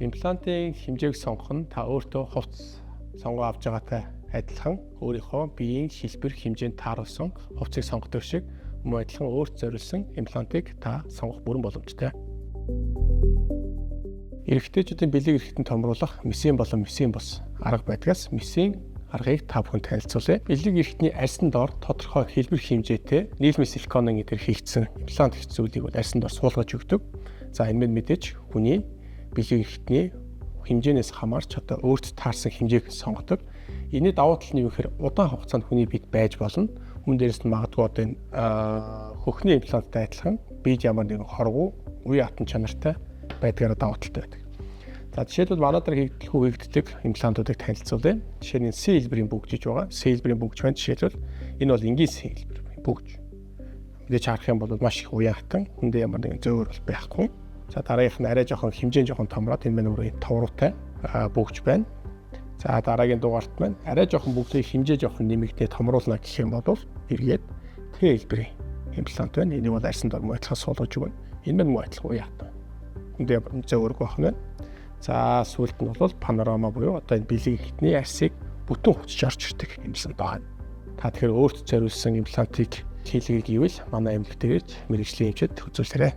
Имплантын хэмжээг сонгох нь та өөртөө хувцас сонгоо авч байгаатай адилхан өөрийнхөө биеийн хэлбэр хэмжээнд тааруулсан хувцсыг сонгодог шиг мөн адилхан өөрт зориулсан имплантыг та сонгох бүрэн боломжтой. Эрэгтэйчүүдийн бэлэг эрхтэн томруулах месийн болон месийн бус арга байдгаас месийн аргыг та бүхэнд танилцуулъя. Бэлэг эрхтний арьсан доор тодорхой хэлбэр хэмжээтэй нийлмэл силиконын эдэр хийгдсэн имплант гэх зүйлийг бол арьсан доор суулгаж өгдөг. За энэ нь мэдээж хүний бэлэг эрхтний хэмжээнээс хамаарч одоо өөрт таарсан хэмжээг сонгодог. Энэний давуу тал нь юу гэхээр удаан хугацаанд хүний биед байж болно. Мөн дээрээс нь магадгүй одоо энэ хөхний импланттай адилхан биед ямар нэгэн хорвоо, үе хатан чанартай байдгаараа давуу талтай байдаг. За жишээлбэл манай дээр хийгддэг имплантуудыг танилцуулъя. Жишээ нь C хэлбэрийн бүгжиж байгаа. C хэлбэрийн бүгж байна. Жишээлбэл энэ бол энгийн C хэлбэр бүгж. Мэдээж харах юм бол маш их уян хатан, хүндээ ямар нэгэн зөөр бол байхгүй. За дараагийнх нь арай жоохон хэмжээ жоохон томроод энэ мань өөрийн товруутай бүгж байна. За дараагийн дугаарт маань арай жоохон бүгдийн хэмжээ жоохон нэмэгдээ томруулна гэх юм бол эргээд Т хэлбэрийн имплант байна. Энийг бол арьсан дор мөн адилхан суулгаж өгнө. Энэ мань мөн адилхан уян хатан. Хүндээ зөөрг байна. За сүүлд нь бол панорама буюу одоо энэ бэлэг эрхтний арьсыг бүтэн хувцж орж ирдэг имплант байна. Та тэгэхээр өөрт зориулсан имплантыг хийлгэе гэвэл манай эмнэлэгт ирж мэргэжлийн хэмжээд үзүүлээрэй.